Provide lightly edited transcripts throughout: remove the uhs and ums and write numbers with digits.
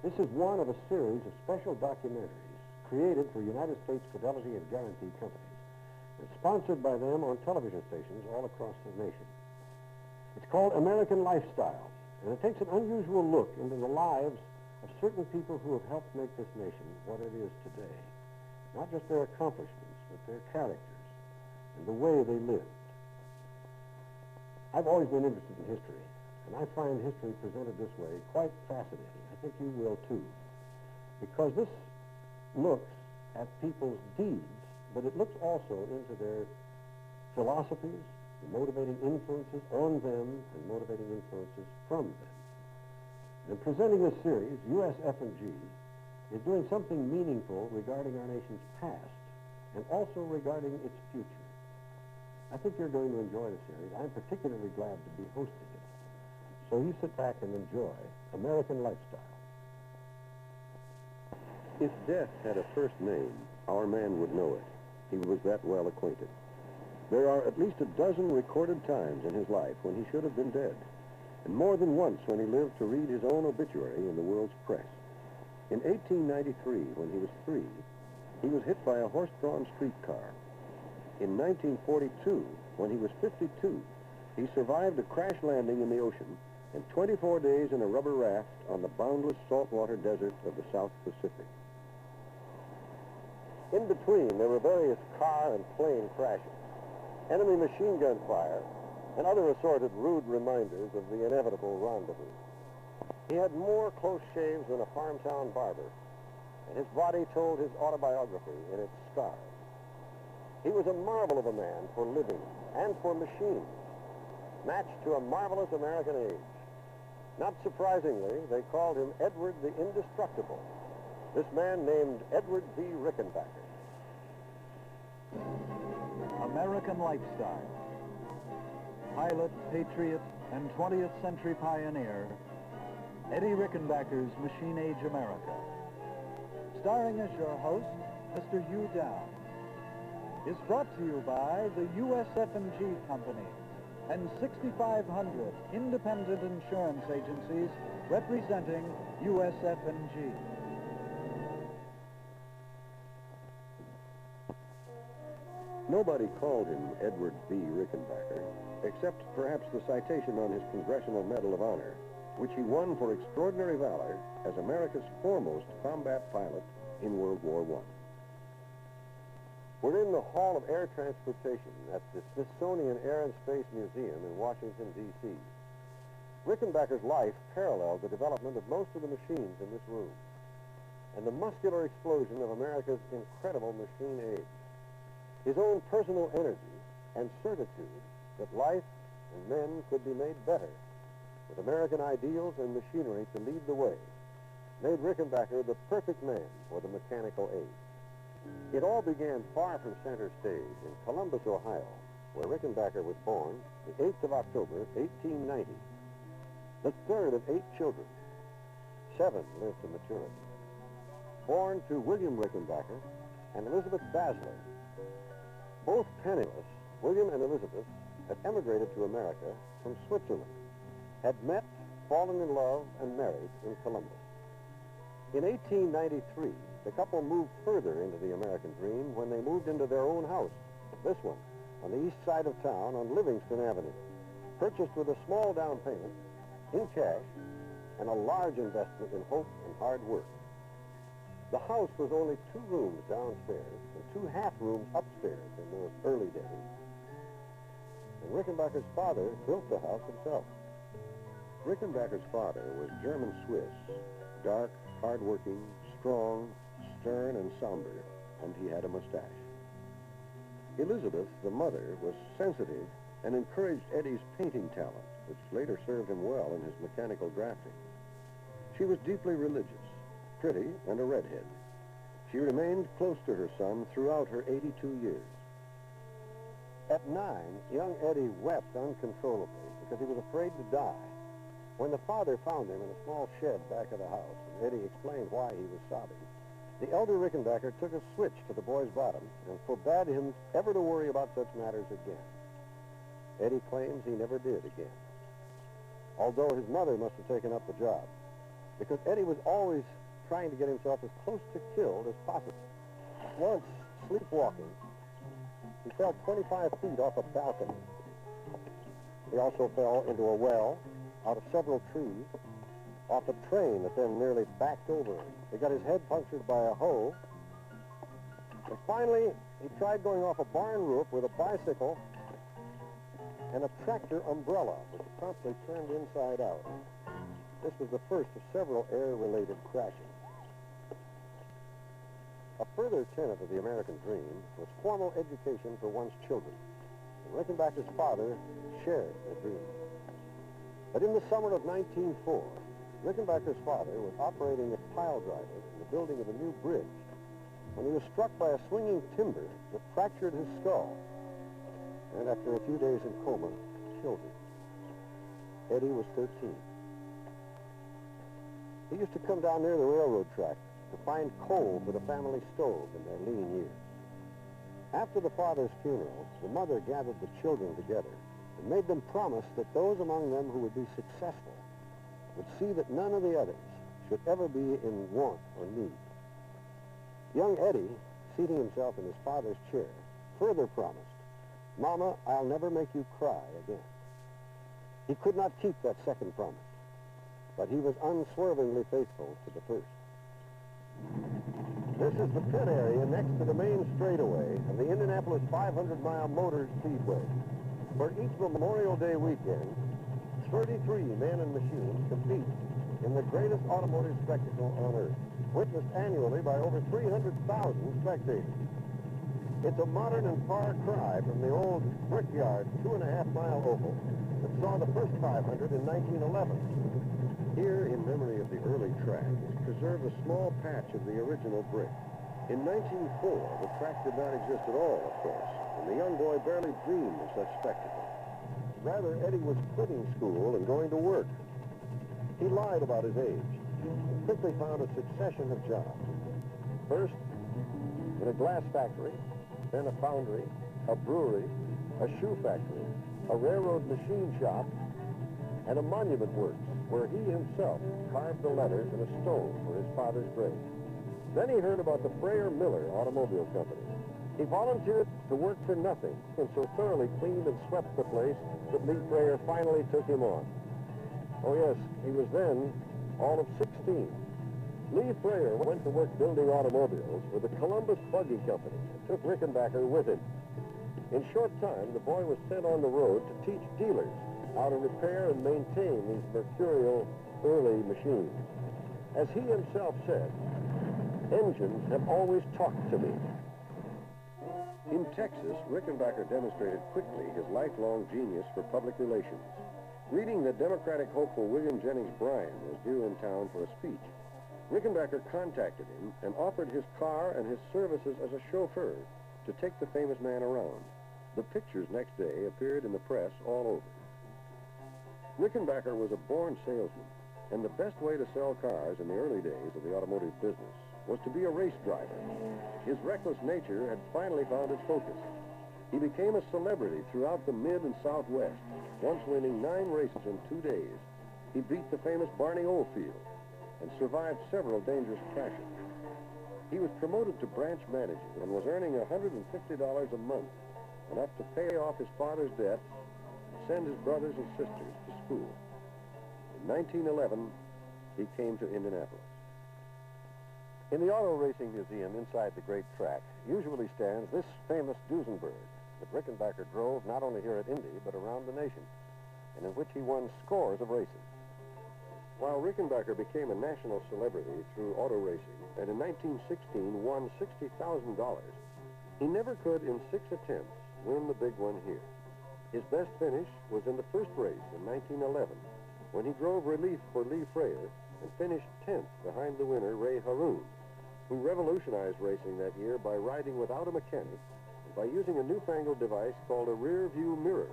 This is one of a series of special documentaries created for United States Fidelity and Guarantee Companies and sponsored by them on television stations all across the nation. It's called American Lifestyle, and it takes an unusual look into the lives of certain people who have helped make this nation what it is today. Not just their accomplishments, but their characters and the way they lived. I've always been interested in history, and I find history presented this way quite fascinating. I think you will too, because this looks at people's deeds, but it looks also into their philosophies, the motivating influences on them, and motivating influences from them. In presenting this series, USF&G is doing something meaningful regarding our nation's past and also regarding its future. I think you're going to enjoy the series. I'm particularly glad to be hosting it. So you sit back and enjoy American Lifestyle. If death had a first name, our man would know it. He was that well acquainted. There are at least a dozen recorded times in his life when he should have been dead, and more than once when he lived to read his own obituary in the world's press. In 1893, when he was 3, he was hit by a horse-drawn streetcar. In 1942, when he was 52, he survived a crash landing in the ocean and 24 days in a rubber raft on the boundless saltwater desert of the South Pacific. In between, there were various car and plane crashes, enemy machine gun fire, and other assorted rude reminders of the inevitable rendezvous. He had more close shaves than a farmtown barber, and his body told his autobiography in its scars. He was a marvel of a man for living and for machines, matched to a marvelous American age. Not surprisingly, they called him Edward the Indestructible, this man named Edward V. Rickenbacker. American Lifestyle. Pilot, patriot, and 20th century pioneer, Eddie Rickenbacker's Machine Age America. Starring as your host, Mr. Hugh Down. Is brought to you by the USF&G Company and 6,500 independent insurance agencies representing USF&G. Nobody called him Edward V. Rickenbacker, except perhaps the citation on his Congressional Medal of Honor, which he won for extraordinary valor as America's foremost combat pilot in World War I. We're in the Hall of Air Transportation at the Smithsonian Air and Space Museum in Washington, D.C. Rickenbacker's life paralleled the development of most of the machines in this room and the muscular explosion of America's incredible machine age. His own personal energy and certitude that life and men could be made better with American ideals and machinery to lead the way made Rickenbacker the perfect man for the mechanical age. It all began far from center stage in Columbus, Ohio, where Rickenbacker was born the 8th of October, 1890. The third of 8 children. 7 lived to maturity. Born to William Rickenbacker and Elizabeth Basler. Both penniless, William and Elizabeth had emigrated to America from Switzerland, had met, fallen in love, and married in Columbus. In 1893, the couple moved further into the American dream when they moved into their own house, this one, on the east side of town on Livingston Avenue, purchased with a small down payment, in cash, and a large investment in hope and hard work. The house was only 2 rooms downstairs and 2 half rooms upstairs in those early days. And Rickenbacker's father built the house himself. Rickenbacker's father was German-Swiss, dark, hard-working, strong, stern, and somber, and he had a mustache. Elizabeth, the mother, was sensitive and encouraged Eddie's painting talent, which later served him well in his mechanical drafting. She was deeply religious, pretty, and a redhead. She remained close to her son throughout her 82 years. At 9, young Eddie wept uncontrollably because he was afraid to die. When the father found him in a small shed back of the house, and Eddie explained why he was sobbing, the elder Rickenbacker took a switch to the boy's bottom and forbade him ever to worry about such matters again. Eddie claims he never did again, although his mother must have taken up the job. because Eddie was always trying to get himself as close to killed as possible. Once, sleepwalking, he fell 25 feet off a balcony. He also fell into a well, out of several trees, off a train that then nearly backed over him. He got his head punctured by a hoe. And finally, he tried going off a barn roof with a bicycle and a tractor umbrella, which promptly turned inside out. This was the first of several air-related crashes. A further tenet of the American dream was formal education for one's children. And Rickenbacker's father shared the dream. But in the summer of 1904, Rickenbacker's father was operating a pile driver in the building of a new bridge when he was struck by a swinging timber that fractured his skull and, after a few days in coma, killed him. Eddie was 13. He used to come down near the railroad track to find coal for the family stove in their lean years. After the father's funeral, the mother gathered the children together and made them promise that those among them who would be successful would see that none of the others should ever be in want or need. Young Eddie, seating himself in his father's chair, further promised, "Mama, I'll never make you cry again." He could not keep that second promise, but he was unswervingly faithful to the first. This is the pit area next to the main straightaway of the Indianapolis 500-mile Motor Speedway, where each Memorial Day weekend, 33 men and machines compete in the greatest automotive spectacle on Earth, witnessed annually by over 300,000 spectators. It's a modern and far cry from the old Brickyard 2.5-mile oval that saw the first 500 in 1911. Here, in memory of the early track, is preserved a small patch of the original brick. In 1904, the track did not exist at all, of course, and the young boy barely dreamed of such spectacle. Rather, Eddie was quitting school and going to work. He lied about his age and quickly found a succession of jobs. First, in a glass factory, then a foundry, a brewery, a shoe factory, a railroad machine shop, and a monument works, where he himself carved the letters in a stone for his father's grave. Then he heard about the Freyer-Miller Automobile Company. He volunteered to work for nothing and so thoroughly cleaned and swept the place that Lee Freyer finally took him on. Oh yes, he was then all of 16. Lee Freyer went to work building automobiles with the Columbus Buggy Company and took Rickenbacker with him. In short time, the boy was sent on the road to teach dealers how to repair and maintain these mercurial early machines. As he himself said, "Engines have always talked to me." In Texas, Rickenbacker demonstrated quickly his lifelong genius for public relations. Reading that Democratic hopeful William Jennings Bryan was due in town for a speech, Rickenbacker contacted him and offered his car and his services as a chauffeur to take the famous man around. The pictures next day appeared in the press all over. Rickenbacker was a born salesman, and the best way to sell cars in the early days of the automotive business was to be a race driver. His reckless nature had finally found its focus. He became a celebrity throughout the Mid and Southwest, once winning 9 races in 2 days. He beat the famous Barney Oldfield and survived several dangerous crashes. He was promoted to branch manager and was earning $150 a month, enough to pay off his father's debts and send his brothers and sisters to school. In 1911, he came to Indianapolis. In the Auto Racing Museum inside the great track usually stands this famous Duesenberg that Rickenbacker drove not only here at Indy, but around the nation, and in which he won scores of races. While Rickenbacker became a national celebrity through auto racing, and in 1916 won $60,000, he never could, in 6 attempts, win the big one here. His best finish was in the first race in 1911, when he drove relief for Lee Freyer and finished 10th behind the winner, Ray Haroon, who revolutionized racing that year by riding without a mechanic and by using a newfangled device called a rear-view mirror.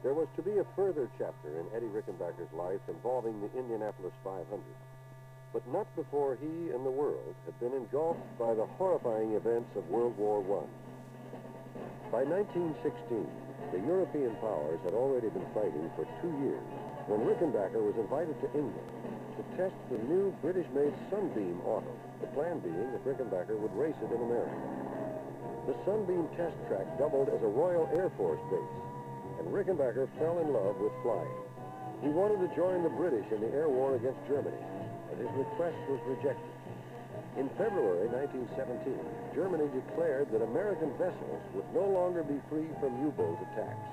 There was to be a further chapter in Eddie Rickenbacker's life involving the Indianapolis 500, but not before he and the world had been engulfed by the horrifying events of World War I. By 1916, the European powers had already been fighting for 2 years, when Rickenbacker was invited to England to test the new British-made Sunbeam auto, the plan being that Rickenbacker would race it in America. The Sunbeam test track doubled as a Royal Air Force base, and Rickenbacker fell in love with flying. He wanted to join the British in the air war against Germany, but his request was rejected. In February 1917, Germany declared that American vessels would no longer be free from U-boat attacks,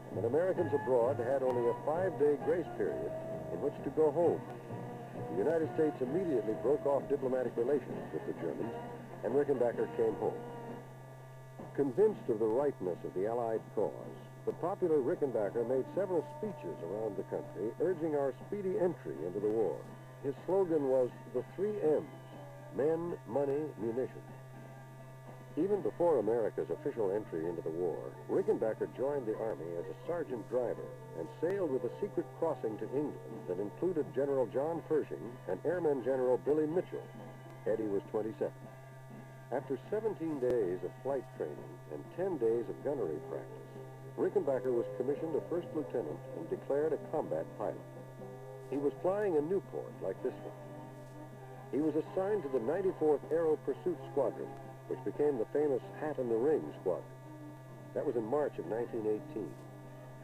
and that Americans abroad had only a 5-day grace period in which to go home. The United States immediately broke off diplomatic relations with the Germans, and Rickenbacker came home. Convinced of the rightness of the Allied cause, the popular Rickenbacker made several speeches around the country urging our speedy entry into the war. His slogan was the 3 M's: men, money, munitions. Even before America's official entry into the war, Rickenbacker joined the Army as a sergeant driver and sailed with a secret crossing to England that included General John Pershing and Airman General Billy Mitchell. Eddie was 27. After 17 days of flight training and 10 days of gunnery practice, Rickenbacker was commissioned a first lieutenant and declared a combat pilot. He was flying a Newport like this one. He was assigned to the 94th Aero Pursuit Squadron, which became the famous Hat in the Ring Squadron. That was in March of 1918.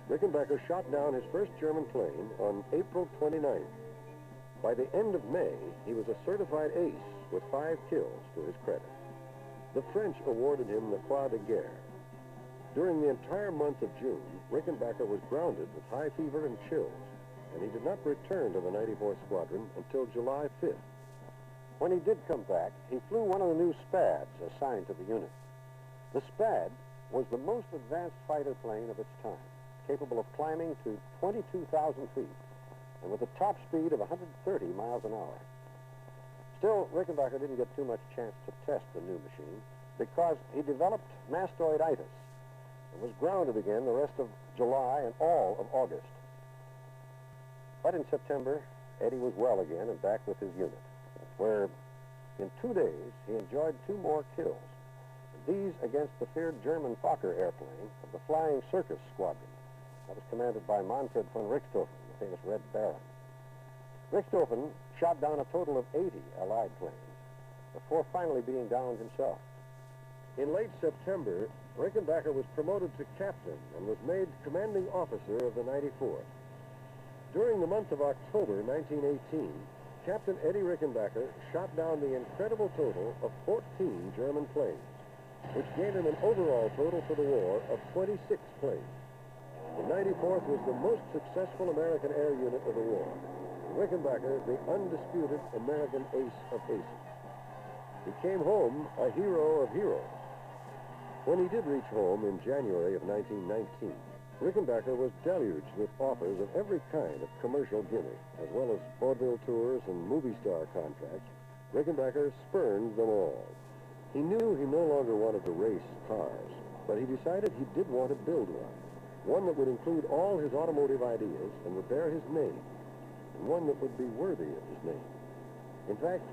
Rickenbacker shot down his first German plane on April 29th. By the end of May, he was a certified ace with 5 kills to his credit. The French awarded him the Croix de Guerre. During the entire month of June, Rickenbacker was grounded with high fever and chills, and he did not return to the 94th Squadron until July 5th. When he did come back, he flew one of the new Spads assigned to the unit. The Spad was the most advanced fighter plane of its time, capable of climbing to 22,000 feet and with a top speed of 130 miles an hour. Still, Rickenbacker didn't get too much chance to test the new machine because he developed mastoiditis and was grounded again the rest of July and all of August. But in September, Eddie was well again and back with his unit, where in 2 days he enjoyed 2 more kills, these against the feared German Fokker airplane of the Flying Circus Squadron that was commanded by Manfred von Richthofen, the famous Red Baron. Richthofen shot down a total of 80 Allied planes before finally being downed himself. In late September, Rickenbacker was promoted to captain and was made commanding officer of the 94th. During the month of October 1918, Captain Eddie Rickenbacker shot down the incredible total of 14 German planes, which gave him an overall total for the war of 26 planes. The 94th was the most successful American air unit of the war, and Rickenbacker the undisputed American ace of aces. He came home a hero of heroes. When he did reach home in January of 1919, Rickenbacker was deluged with offers of every kind of commercial gimmick, as well as vaudeville tours and movie star contracts. Rickenbacker spurned them all. He knew he no longer wanted to race cars, but he decided he did want to build one that would include all his automotive ideas and would bear his name, and one that would be worthy of his name. In fact,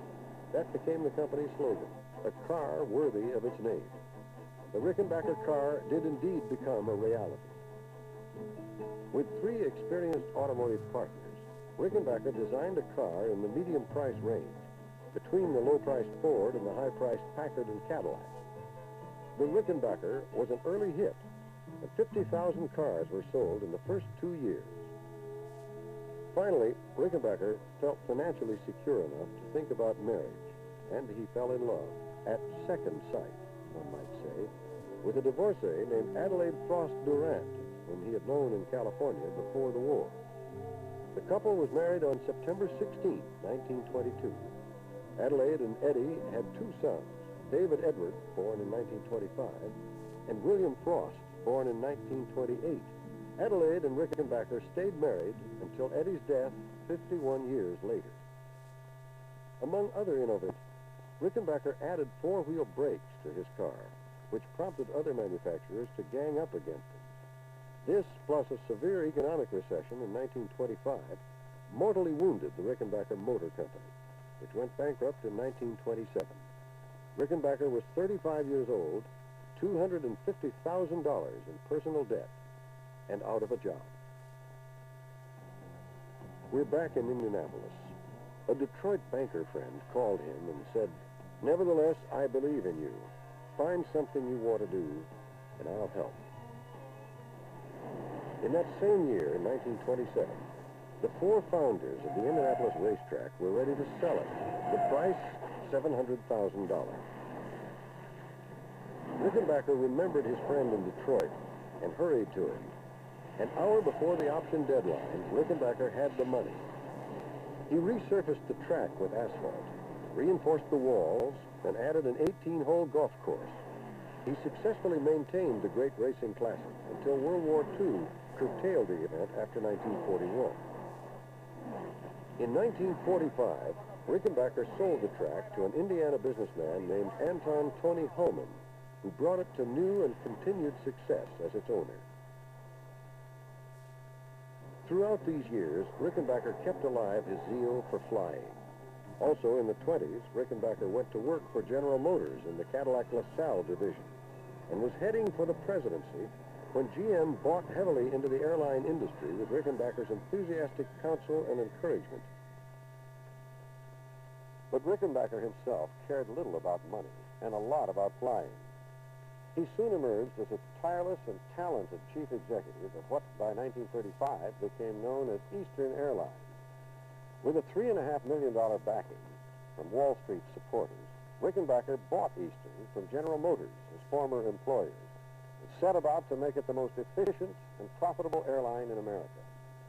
that became the company's slogan, a car worthy of its name. The Rickenbacker car did indeed become a reality. With 3 experienced automotive partners, Rickenbacker designed a car in the medium price range, between the low-priced Ford and the high-priced Packard and Cadillac. The Rickenbacker was an early hit, and 50,000 cars were sold in the first 2 years. Finally, Rickenbacker felt financially secure enough to think about marriage, and he fell in love, at second sight, one might say, with a divorcee named Adelaide Frost Durant, whom he had known in California before the war. The couple was married on September 16, 1922. Adelaide and Eddie had 2 sons, David Edward, born in 1925, and William Frost, born in 1928. Adelaide and Rickenbacker stayed married until Eddie's death 51 years later. Among other innovations, Rickenbacker added 4-wheel brakes to his car, which prompted other manufacturers to gang up against him. This, plus a severe economic recession in 1925, mortally wounded the Rickenbacker Motor Company, which went bankrupt in 1927. Rickenbacker was 35 years old, $250,000 in personal debt, and out of a job. We're back in Indianapolis. A Detroit banker friend called him and said, "Nevertheless, I believe in you. Find something you want to do, and I'll help." In that same year, 1927, the 4 founders of the Indianapolis racetrack were ready to sell it. The price, $700,000. Rickenbacker remembered his friend in Detroit and hurried to him. An hour before the option deadline, Rickenbacker had the money. He resurfaced the track with asphalt, reinforced the walls, and added an 18-hole golf course. He successfully maintained the great racing classic until World War II curtailed the event after 1941. In 1945, Rickenbacker sold the track to an Indiana businessman named Anton Tony Holman, who brought it to new and continued success as its owner. Throughout these years, Rickenbacker kept alive his zeal for flying. Also in the 20s, Rickenbacker went to work for General Motors in the Cadillac LaSalle division and was heading for the presidency when GM bought heavily into the airline industry with Rickenbacker's enthusiastic counsel and encouragement. But Rickenbacker himself cared little about money and a lot about flying. He soon emerged as a tireless and talented chief executive of what, by 1935, became known as Eastern Airlines. With a $3.5 million backing from Wall Street supporters, Rickenbacker bought Eastern from General Motors, his former employers, and set about to make it the most efficient and profitable airline in America.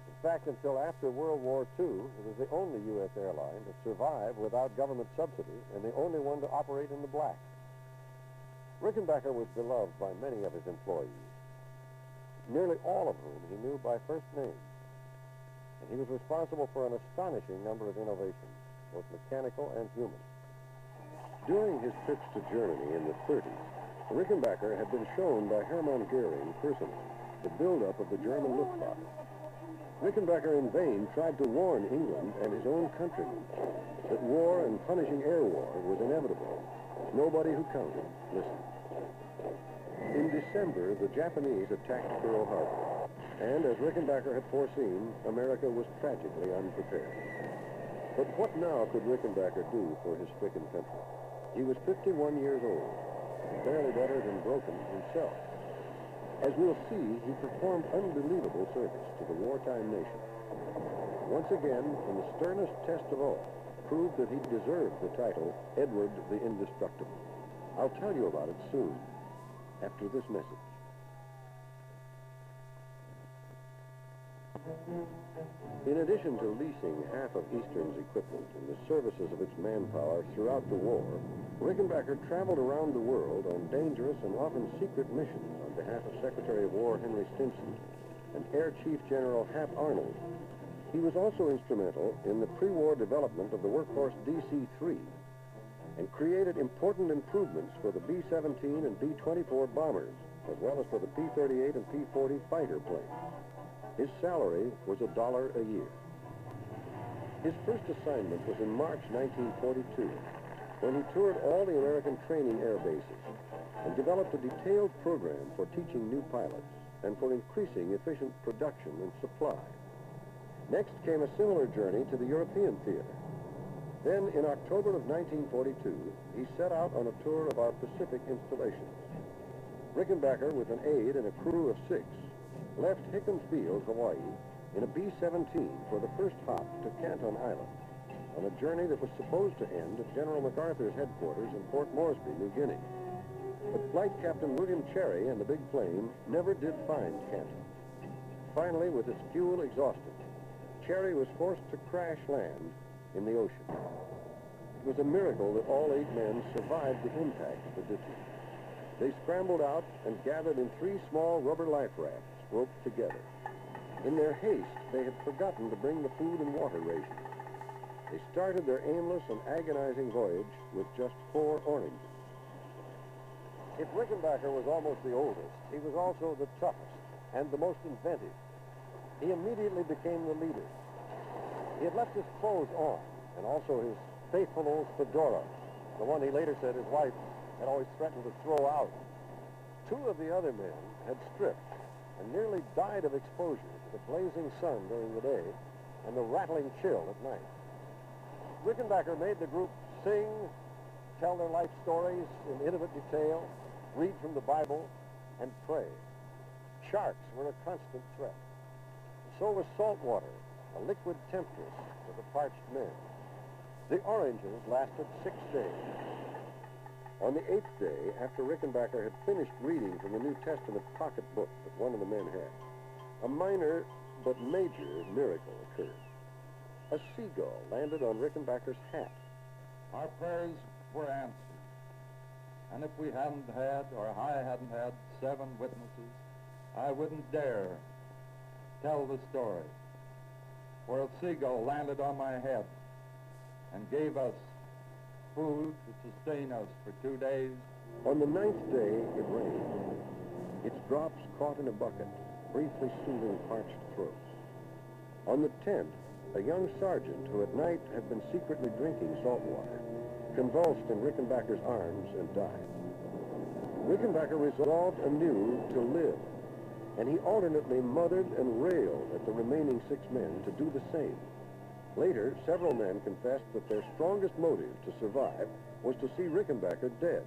In fact, until after World War II, it was the only U.S. airline to survive without government subsidy and the only one to operate in the black. Rickenbacker was beloved by many of his employees, nearly all of whom he knew by first name. And he was responsible for an astonishing number of innovations, both mechanical and human. During his trips to Germany in the 30s, Rickenbacker had been shown by Hermann Goering personally the buildup of the German Luftwaffe. Rickenbacker in vain tried to warn England and his own countrymen that war and punishing air war was inevitable. Nobody who counted listened. In December, the Japanese attacked Pearl Harbor, and as Rickenbacker had foreseen, America was tragically unprepared. But what now could Rickenbacker do for his stricken country? He was 51 years old, and barely better than broken himself. As we'll see, he performed unbelievable service to the wartime nation. Once again, in the sternest test of all, proved that he deserved the title Edward the Indestructible. I'll tell you about it soon, after this message. In addition to leasing half of Eastern's equipment and the services of its manpower throughout the war, Rickenbacker traveled around the world on dangerous and often secret missions on behalf of Secretary of War Henry Stimson and Air Chief General Hap Arnold. He was also instrumental in the pre-war development of the workhorse DC-3 and created important improvements for the B-17 and B-24 bombers, as well as for the P-38 and P-40 fighter planes. His salary was $1 a year. His first assignment was in March 1942, when he toured all the American training air bases and developed a detailed program for teaching new pilots and for increasing efficient production and supply. Next came a similar journey to the European theater. Then, in October of 1942, he set out on a tour of our Pacific installations. Rickenbacker, with an aide and a crew of 6, left Hickam Field, Hawaii, in a B-17 for the first hop to Canton Island, on a journey that was supposed to end at General MacArthur's headquarters in Port Moresby, New Guinea. But Flight Captain William Cherry and the big plane never did find Canton. Finally, with its fuel exhausted, Cherry was forced to crash land in the ocean. It was a miracle that all 8 men survived the impact of the ditches. They scrambled out and gathered in 3 small rubber life rafts roped together. In their haste, they had forgotten to bring the food and water rations. They started their aimless and agonizing voyage with just 4 oranges. If Rickenbacker was almost the oldest, he was also the toughest and the most inventive. He immediately became the leader. He had left his clothes on, and also his faithful old fedora, the one he later said his wife had always threatened to throw out. 2 of the other men had stripped and nearly died of exposure to the blazing sun during the day and the rattling chill at night. Rickenbacker made the group sing, tell their life stories in intimate detail, read from the Bible, and pray. Sharks were a constant threat. So was salt water, a liquid temptress to the parched men. The oranges lasted 6 days. On the 8th day, after Rickenbacker had finished reading from the New Testament pocketbook that one of the men had, a minor but major miracle occurred. A seagull landed on Rickenbacker's hat. Our prayers were answered. And if we hadn't had, or I hadn't had 7 witnesses, I wouldn't dare tell the story. For a seagull landed on my head and gave us food to sustain us for 2 days. On the 9th day, it rained. Its drops caught in a bucket, briefly soothing parched throats. On the 10th, a young sergeant who at night had been secretly drinking salt water convulsed in Rickenbacker's arms and died. Rickenbacker resolved anew to live, and he alternately mothered and railed at the remaining 6 men to do the same. Later, several men confessed that their strongest motive to survive was to see Rickenbacker dead.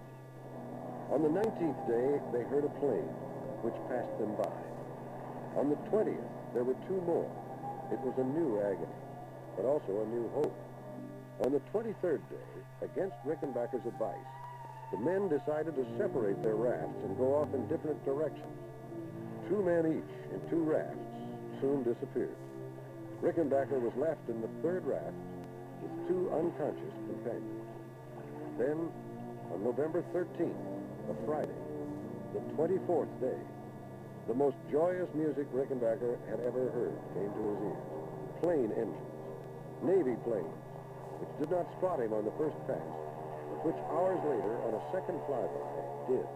On the 19th day, they heard a plane, which passed them by. On the 20th, there were 2 more. It was a new agony, but also a new hope. On the 23rd day, against Rickenbacker's advice, the men decided to separate their rafts and go off in different directions. 2 men each in 2 rafts soon disappeared. Rickenbacker was left in the 3rd raft with 2 unconscious companions. Then, on November 13th, a Friday, the 24th day, the most joyous music Rickenbacker had ever heard came to his ears. Plane engines, Navy planes, which did not spot him on the first pass, but which hours later, on a second flyby, did.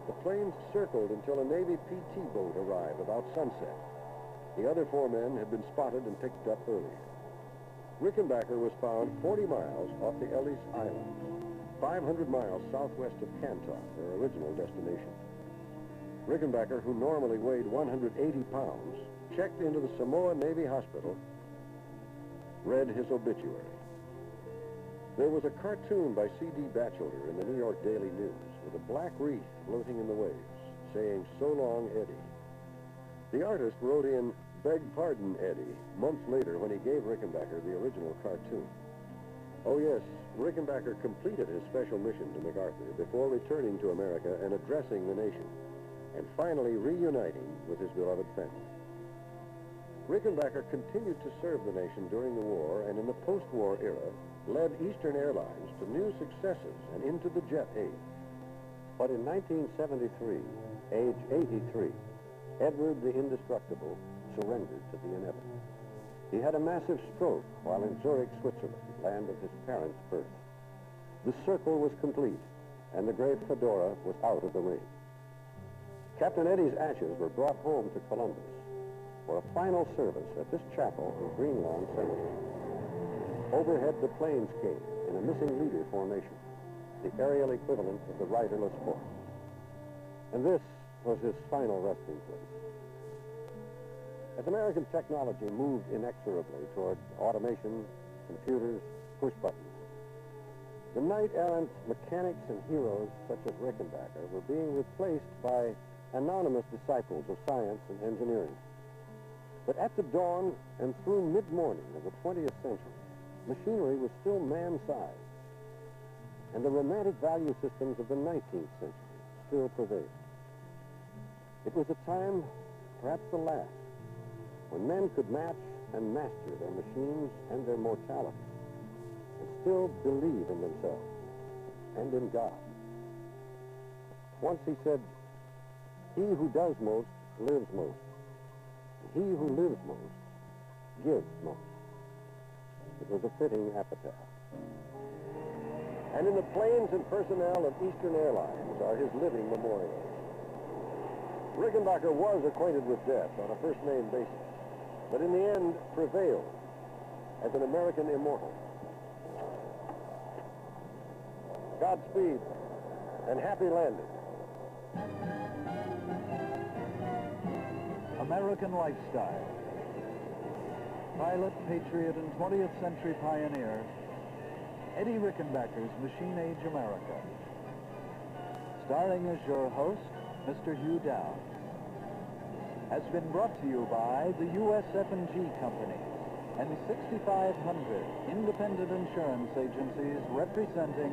The planes circled until a Navy PT boat arrived about sunset. The other 4 men had been spotted and picked up earlier. Rickenbacker was found 40 miles off the Ellis Islands, 500 miles southwest of Canton, their original destination. Rickenbacker, who normally weighed 180 pounds, checked into the Samoa Navy Hospital, read his obituary. There was a cartoon by C.D. Batchelder in the New York Daily News with a black wreath floating in the waves, saying, "So long, Eddie." The artist wrote in, "Beg pardon, Eddie," months later when he gave Rickenbacker the original cartoon. Oh yes, Rickenbacker completed his special mission to MacArthur before returning to America and addressing the nation, and finally reuniting with his beloved family. Rickenbacker continued to serve the nation during the war, and in the post-war era led Eastern Airlines to new successes and into the jet age. But in 1973, age 83, Edward the Indestructible surrendered to the inevitable. He had a massive stroke while in Zurich, Switzerland, land of his parents' birth. The circle was complete, and the gray fedora was out of the ring. Captain Eddie's ashes were brought home to Columbus for a final service at this chapel in Greenlawn Cemetery. Overhead, the planes came in a missing leader formation, the aerial equivalent of the riderless horse. And this was his final resting place. As American technology moved inexorably toward automation, computers, push buttons, the knight-errant mechanics and heroes such as Rickenbacker were being replaced by anonymous disciples of science and engineering. But at the dawn and through mid-morning of the 20th century, machinery was still man-sized, and the romantic value systems of the 19th century still prevailed. It was a time, perhaps the last, when men could match and master their machines and their mortality, and still believe in themselves and in God. Once he said, "He who does most lives most. He who lives most gives most." It was a fitting epitaph. And in the planes and personnel of Eastern Airlines are his living memorials. Rickenbacker was acquainted with death on a first-name basis, but in the end prevailed as an American immortal. Godspeed and happy landing. American Lifestyle. pilot, patriot, and 20th century pioneer, Eddie Rickenbacker's Machine Age America. Starring as your host, Mr. Hugh Downs. Has been brought to you by the USF&G Company and 6,500 independent insurance agencies representing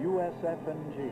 USF&G.